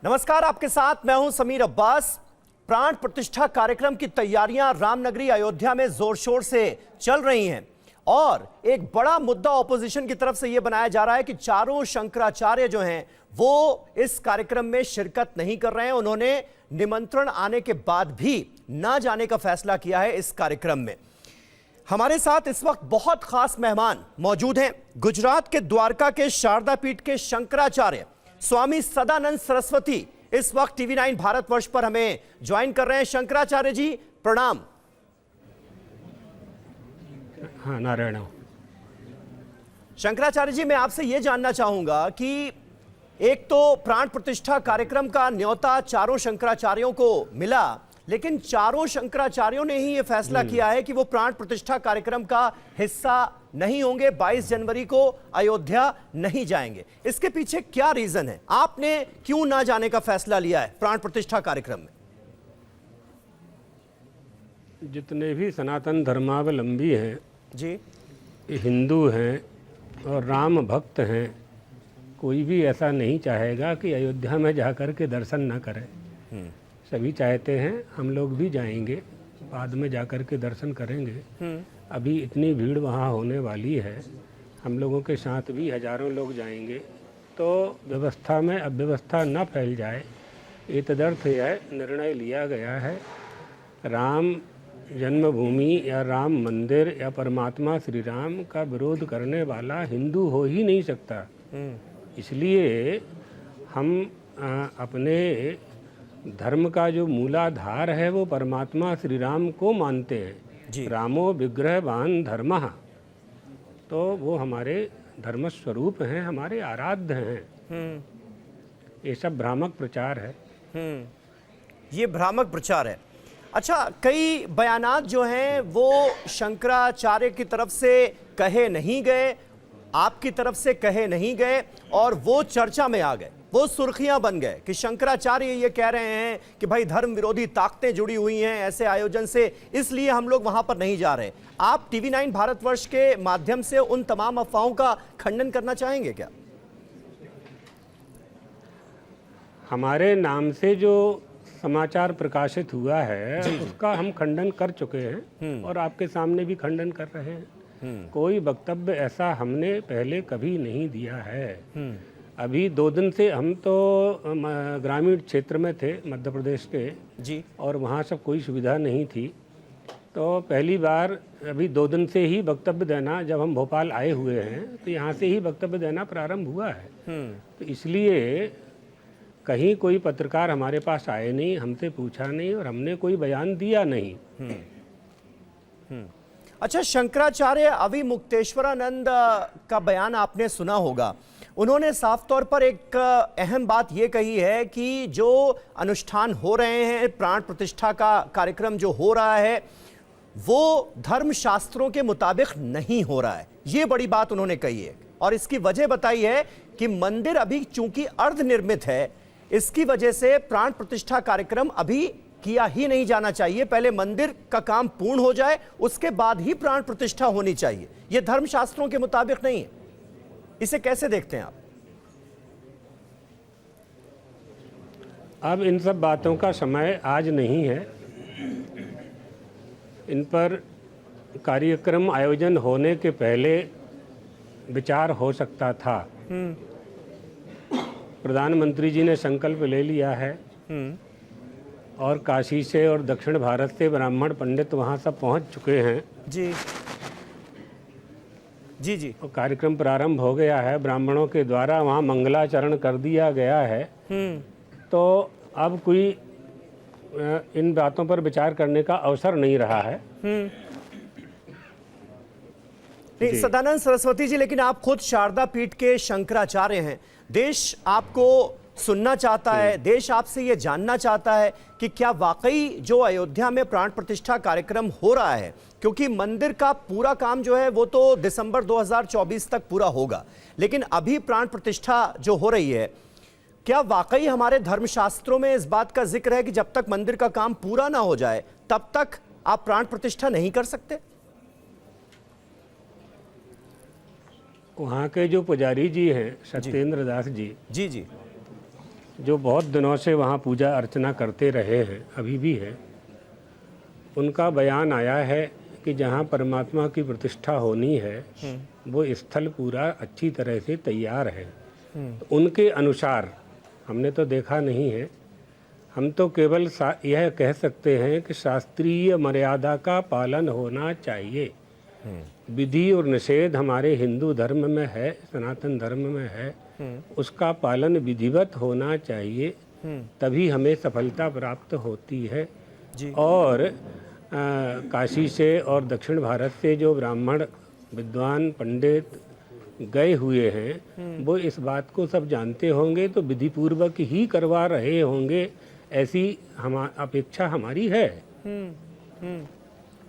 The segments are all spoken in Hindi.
नमस्कार, आपके साथ मैं हूं समीर अब्बास। प्राण प्रतिष्ठा कार्यक्रम की तैयारियां रामनगरी अयोध्या में जोर शोर से चल रही हैं और एक बड़ा मुद्दा ऑपोजिशन की तरफ से यह बनाया जा रहा है कि चारों शंकराचार्य जो हैं वो इस कार्यक्रम में शिरकत नहीं कर रहे हैं। उन्होंने निमंत्रण आने के बाद भी ना जाने का फैसला किया है इस कार्यक्रम में। हमारे साथ इस वक्त बहुत खास मेहमान मौजूद हैं। गुजरात के द्वारका के शारदा पीठ के शंकराचार्य स्वामी सदानंद सरस्वती इस वक्त टीवी 9 भारतवर्ष पर हमें ज्वाइन कर रहे हैं। शंकराचार्य जी प्रणाम। हाँ, नारायण। शंकराचार्य जी, मैं आपसे यह जानना चाहूंगा कि एक तो प्राण प्रतिष्ठा कार्यक्रम का न्योता चारों शंकराचार्यों को मिला, लेकिन चारों शंकराचार्यों ने ही यह फैसला किया है कि वो प्राण प्रतिष्ठा कार्यक्रम का हिस्सा नहीं होंगे, 22 जनवरी को अयोध्या नहीं जाएंगे। इसके पीछे क्या रीजन है? आपने क्यों ना जाने का फैसला लिया है प्राण प्रतिष्ठा कार्यक्रम में? जितने भी सनातन धर्मावलंबी हैं जी, हिंदू हैं और राम भक्त हैं, कोई भी ऐसा नहीं चाहेगा कि अयोध्या में जाकर के दर्शन न करें। सभी चाहते हैं, हम लोग भी जाएंगे, बाद में जाकर के दर्शन करेंगे। अभी इतनी भीड़ वहाँ होने वाली है, हम लोगों के साथ भी हजारों लोग जाएंगे, तो व्यवस्था में अव्यवस्था न फैल जाए, ये तदर्थ यह निर्णय लिया गया है। राम जन्मभूमि या राम मंदिर या परमात्मा श्री राम का विरोध करने वाला हिंदू हो ही नहीं सकता। इसलिए हम अपने धर्म का जो मूलाधार है वो परमात्मा श्री राम को मानते हैं। रामो विग्रहवान धर्मः, तो वो हमारे धर्म स्वरूप हैं, हमारे आराध्य हैं। ये सब भ्रामक प्रचार है। ये भ्रामक प्रचार है। अच्छा, कई बयानात जो हैं वो शंकराचार्य की तरफ से कहे नहीं गए, आपकी तरफ से कहे नहीं गए और वो चर्चा में आ गए, वो सुर्खियां बन गए कि शंकराचार्य ये कह रहे हैं कि भाई धर्म विरोधी ताकतें जुड़ी हुई हैं ऐसे आयोजन से, इसलिए हम लोग वहां पर नहीं जा रहे। आप टीवी 9 भारतवर्ष के माध्यम से उन तमाम अफवाहों का खंडन करना चाहेंगे क्या? हमारे नाम से जो समाचार प्रकाशित हुआ है उसका हम खंडन कर चुके हैं और आपके सामने भी खंडन कर रहे हैं। कोई वक्तव्य ऐसा हमने पहले कभी नहीं दिया है। अभी 2 दिन से हम तो ग्रामीण क्षेत्र में थे मध्य प्रदेश के जी, और वहाँ सब कोई सुविधा नहीं थी, तो पहली बार अभी 2 दिन से ही वक्तव्य देना, जब हम भोपाल आए हुए हैं तो यहाँ से ही वक्तव्य देना प्रारंभ हुआ है। तो इसलिए कहीं कोई पत्रकार हमारे पास आए नहीं, हमसे पूछा नहीं और हमने कोई बयान दिया नहीं। अच्छा, शंकराचार्य अविमुक्तेश्वरानंद का बयान आपने सुना होगा। उन्होंने साफ तौर पर एक अहम बात यह कही है कि जो अनुष्ठान हो रहे हैं, प्राण प्रतिष्ठा का कार्यक्रम जो हो रहा है वो धर्म शास्त्रों के मुताबिक नहीं हो रहा है। ये बड़ी बात उन्होंने कही है और इसकी वजह बताई है कि मंदिर अभी चूंकि अर्धनिर्मित है, इसकी वजह से प्राण प्रतिष्ठा कार्यक्रम अभी किया ही नहीं जाना चाहिए। पहले मंदिर का काम पूर्ण हो जाए, उसके बाद ही प्राण प्रतिष्ठा होनी चाहिए। यह धर्मशास्त्रों के मुताबिक नहीं है। इसे कैसे देखते हैं आप? अब इन सब बातों का समय आज नहीं है। इन पर कार्यक्रम आयोजन होने के पहले विचार हो सकता था। प्रधानमंत्री जी ने संकल्प ले लिया है और काशी से और दक्षिण भारत से ब्राह्मण पंडित वहाँ सब पहुँच चुके हैं। जी जी जी, और कार्यक्रम प्रारंभ हो गया है। ब्राह्मणों के द्वारा वहाँ मंगलाचरण कर दिया गया है। तो अब कोई इन बातों पर विचार करने का अवसर नहीं रहा है। नहीं, सदानंद सरस्वती जी, लेकिन आप खुद शारदा पीठ के शंकराचार्य हैं। देश आपको सुनना चाहता है, देश आपसे ये जानना चाहता है कि क्या वाकई जो अयोध्या में प्राण प्रतिष्ठा कार्यक्रम हो रहा है, क्योंकि मंदिर का पूरा काम जो है वो तो दिसंबर 2024 तक पूरा होगा, लेकिन अभी प्राण प्रतिष्ठा जो हो रही है, क्या वाकई हमारे धर्मशास्त्रों में इस बात का जिक्र है कि जब तक मंदिर का काम पूरा ना हो जाए तब तक आप प्राण प्रतिष्ठा नहीं कर सकते? वहाँ के जो पुजारी जी हैं सत्येंद्र दास जी, जी जी, जो बहुत दिनों से वहाँ पूजा अर्चना करते रहे हैं, अभी भी है, उनका बयान आया है कि जहाँ परमात्मा की प्रतिष्ठा होनी है वो स्थल पूरा अच्छी तरह से तैयार है। तो उनके अनुसार हमने तो देखा नहीं है, हम तो केवल यह कह सकते हैं कि शास्त्रीय मर्यादा का पालन होना चाहिए। विधि और निषेध हमारे हिंदू धर्म में है, सनातन धर्म में है, उसका पालन विधिवत होना चाहिए, तभी हमें सफलता प्राप्त होती है। जी। और काशी से और दक्षिण भारत से जो ब्राह्मण विद्वान पंडित गए हुए हैं वो इस बात को सब जानते होंगे, तो विधि पूर्वक ही करवा रहे होंगे, ऐसी अपेक्षा हमारी है।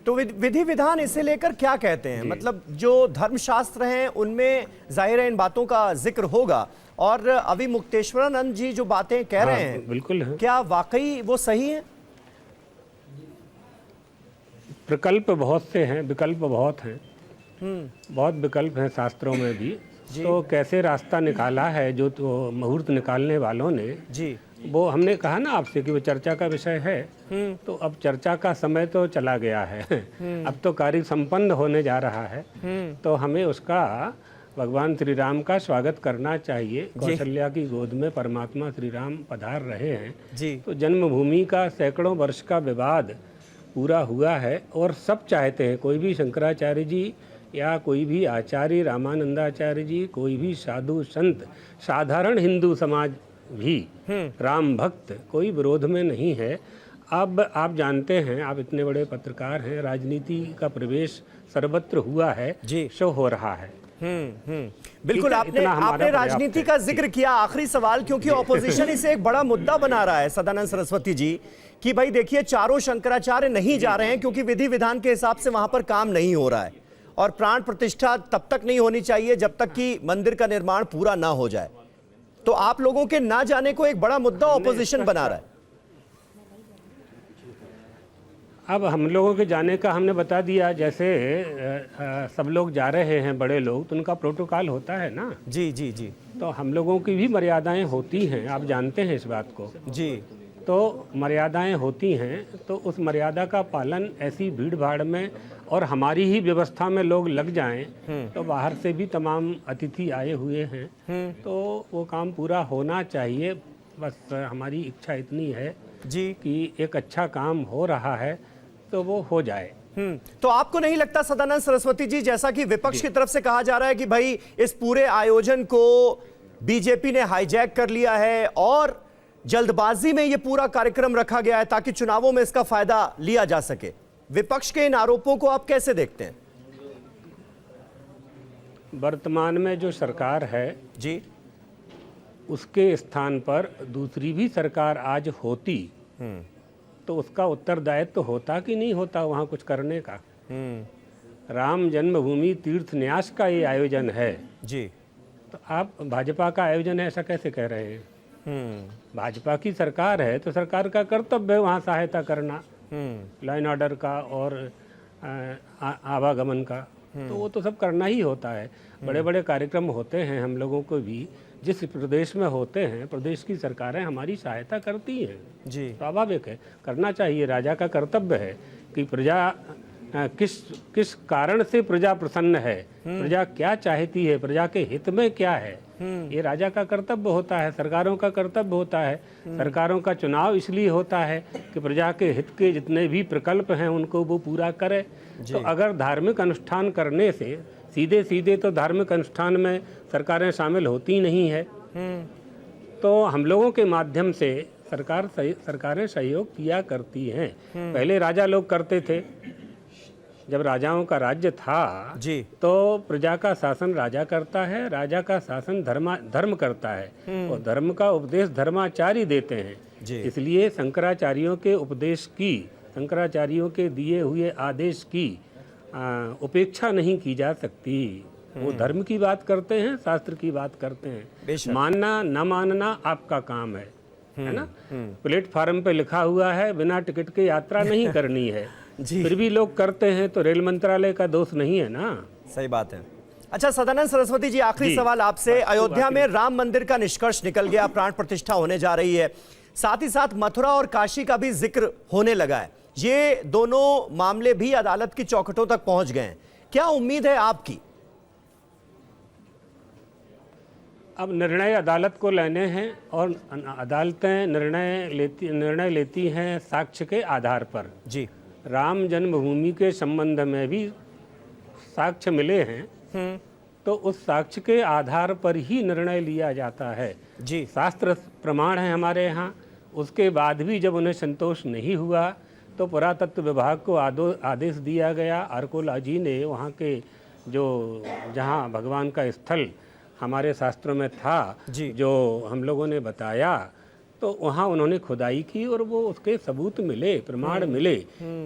तो विधि विधान इसे लेकर क्या कहते हैं? मतलब जो धर्मशास्त्र हैं उनमें जाहिर है इन बातों का जिक्र होगा, और अभी मुक्तेश्वरानंद जी जो बातें कह रहे हैं बिल्कुल है। क्या वाकई वो सही है? प्रकल्प बहुत से हैं, विकल्प बहुत हैं, बहुत विकल्प हैं शास्त्रों में भी। तो कैसे रास्ता निकाला है जो तो मुहूर्त निकालने वालों ने जी, वो हमने कहा ना आपसे कि वो चर्चा का विषय है। तो अब चर्चा का समय तो चला गया है, अब तो कार्य संपन्न होने जा रहा है, तो हमें उसका भगवान श्री राम का स्वागत करना चाहिए। कौशल्या की गोद में परमात्मा श्री राम पधार रहे हैं जी। तो जन्मभूमि का सैकड़ों वर्ष का विवाद पूरा हुआ है, और सब चाहते हैं, कोई भी शंकराचार्य जी या कोई भी आचार्य रामानंदाचार्य जी, कोई भी साधु संत, साधारण हिंदू समाज भी, राम भक्त, कोई विरोध में नहीं है। अब आप जानते हैं, आप इतने बड़े पत्रकार हैं, राजनीति का प्रवेश सर्वत्र हुआ है जी, शो हो रहा है। बिल्कुल। आपने राजनीति का जिक्र किया। आखिरी सवाल, क्योंकि ऑपोजिशन इसे एक बड़ा मुद्दा बना रहा है सदानंद सरस्वती जी, कि भाई देखिए चारों शंकराचार्य नहीं जा रहे हैं क्योंकि विधि विधान के हिसाब से वहां पर काम नहीं हो रहा है, और प्राण प्रतिष्ठा तब तक नहीं होनी चाहिए जब तक कि मंदिर का निर्माण पूरा ना हो जाए। तो आप लोगों के ना जाने को एक बड़ा मुद्दा ऑपोजिशन बना रहा है। अब हम लोगों के जाने का हमने बता दिया, जैसे सब लोग जा रहे हैं बड़े लोग, तो उनका प्रोटोकॉल होता है ना। जी जी जी। तो हम लोगों की भी मर्यादाएं होती हैं, आप जानते हैं इस बात को। जी। तो मर्यादाएं होती हैं, तो उस मर्यादा का पालन ऐसी भीड़ भाड़ में और हमारी ही व्यवस्था में लोग लग जाएं, तो बाहर से भी तमाम अतिथि आए हुए हैं, तो वो काम पूरा होना चाहिए। बस हमारी इच्छा इतनी है जी कि एक अच्छा काम हो रहा है तो वो हो जाए। तो आपको नहीं लगता सदानंद सरस्वती जी, जैसा कि विपक्ष की तरफ से कहा जा रहा है कि भाई इस पूरे आयोजन को बीजेपी ने हाईजैक कर लिया है और जल्दबाजी में ये पूरा कार्यक्रम रखा गया है ताकि चुनावों में इसका फायदा लिया जा सके? विपक्ष के इन आरोपों को आप कैसे देखते हैं? वर्तमान में जो सरकार है जी, उसके स्थान पर दूसरी भी सरकार आज होती तो उसका उत्तरदायित्व तो होता कि नहीं होता वहाँ कुछ करने का। राम जन्मभूमि तीर्थ न्यास का ये आयोजन है जी, तो आप भाजपा का आयोजन है ऐसा कैसे कह रहे हैं? भाजपा की सरकार है तो सरकार का कर्तव्य है वहाँ सहायता करना, लॉ एंड ऑर्डर का और आवागमन का, तो वो तो सब करना ही होता है। बड़े बड़े कार्यक्रम होते हैं हम लोगों को भी, जिस प्रदेश में होते हैं प्रदेश की सरकारें हमारी सहायता करती हैं जी, स्वाभाविक है, करना चाहिए। राजा का कर्तव्य है कि प्रजा किस कारण से प्रजा प्रसन्न है, प्रजा क्या चाहती है, प्रजा के हित में क्या है, ये राजा का कर्तव्य होता है, सरकारों का कर्तव्य होता है। सरकारों का चुनाव इसलिए होता है कि प्रजा के हित के जितने भी प्रकल्प हैं उनको वो पूरा करे। तो अगर धार्मिक अनुष्ठान करने से सीधे सीधे तो धार्मिक अनुष्ठान में सरकारें शामिल होती नहीं है, तो हम लोगों के माध्यम से सरकारें सहयोग किया करती हैं। पहले राजा लोग करते थे, जब राजाओं का राज्य था जी, तो प्रजा का शासन राजा करता है, राजा का शासन धर्म करता है, और धर्म का उपदेश धर्माचार्य देते हैं। इसलिए शंकराचार्यों के उपदेश की, शंकराचार्यों के दिए हुए आदेश की उपेक्षा नहीं की जा सकती। वो धर्म की बात करते हैं, शास्त्र की बात करते हैं। मानना न मानना आपका काम है ना। प्लेटफार्म पे लिखा हुआ है बिना टिकट के यात्रा नहीं करनी है, फिर भी लोग करते हैं, तो रेल मंत्रालय का दोष नहीं है ना। सही बात है। अच्छा सदानंद सरस्वती जी, आखिरी सवाल आपसे। अयोध्या में राम मंदिर का निष्कर्ष निकल गया, प्राण प्रतिष्ठा होने जा रही है, साथ ही साथ मथुरा और काशी का भी जिक्र होने लगा है। ये दोनों मामले भी अदालत की चौखटों तक पहुंच गए हैं, क्या उम्मीद है आपकी? अब निर्णय अदालत को लेने हैं और अदालतें निर्णय लेती हैं साक्ष्य के आधार पर। जी। राम जन्मभूमि के संबंध में भी साक्ष्य मिले हैं, तो उस साक्ष्य के आधार पर ही निर्णय लिया जाता है। जी। शास्त्र प्रमाण है हमारे यहाँ, उसके बाद भी जब उन्हें संतोष नहीं हुआ तो पुरातत्व विभाग को आदेश दिया गया। आर्कोलॉजी ने वहाँ के जहाँ भगवान का स्थल हमारे शास्त्रों में था, जो हम लोगों ने बताया, तो वहाँ उन्होंने खुदाई की और वो उसके सबूत मिले, प्रमाण मिले।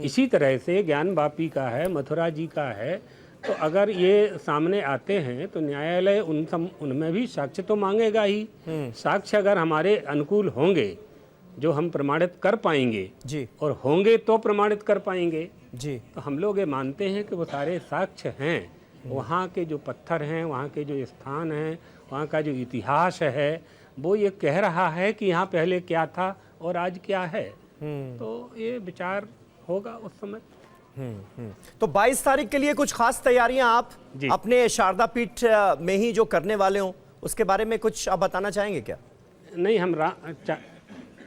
इसी तरह से ज्ञानवापी का है, मथुरा जी का है, तो अगर ये सामने आते हैं तो न्यायालय उनमें भी साक्ष्य तो मांगेगा ही। साक्ष्य अगर हमारे अनुकूल होंगे, जो हम प्रमाणित कर पाएंगे जी, और होंगे तो प्रमाणित कर पाएंगे जी, तो हम लोग ये मानते हैं कि वो सारे साक्ष्य हैं। वहाँ के जो पत्थर हैं, वहाँ के जो स्थान हैं, वहाँ का जो इतिहास है, वो ये कह रहा है कि यहाँ पहले क्या था और आज क्या है। तो ये विचार होगा उस समय। तो 22 तारीख के लिए कुछ खास तैयारियां आप अपने शारदा पीठ में ही जो करने वाले हो, उसके बारे में कुछ आप बताना चाहेंगे क्या? नहीं,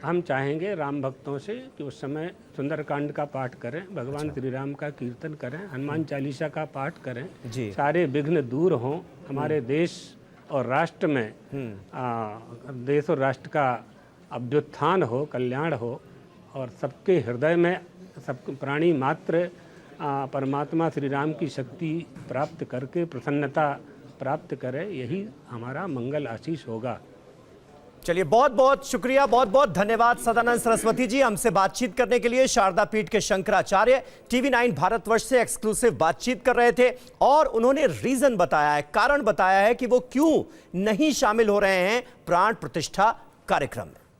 हम चाहेंगे राम भक्तों से कि उस समय सुंदरकांड का पाठ करें, भगवान श्री राम का कीर्तन करें, हनुमान चालीसा का पाठ करें, सारे विघ्न दूर हों, हमारे देश और राष्ट्र में देश और राष्ट्र का अभ्युत्थान हो, कल्याण हो, और सबके हृदय में सब प्राणी मात्र परमात्मा श्री राम की शक्ति प्राप्त करके प्रसन्नता प्राप्त करे, यही हमारा मंगल आशीष होगा। चलिए, बहुत बहुत शुक्रिया, बहुत बहुत धन्यवाद सदानंद सरस्वती जी, हमसे बातचीत करने के लिए। शारदा पीठ के शंकराचार्य TV9 भारतवर्ष से एक्सक्लूसिव बातचीत कर रहे थे और उन्होंने रीजन बताया है, कारण बताया है कि वो क्यों नहीं शामिल हो रहे हैं प्राण प्रतिष्ठा कार्यक्रम में।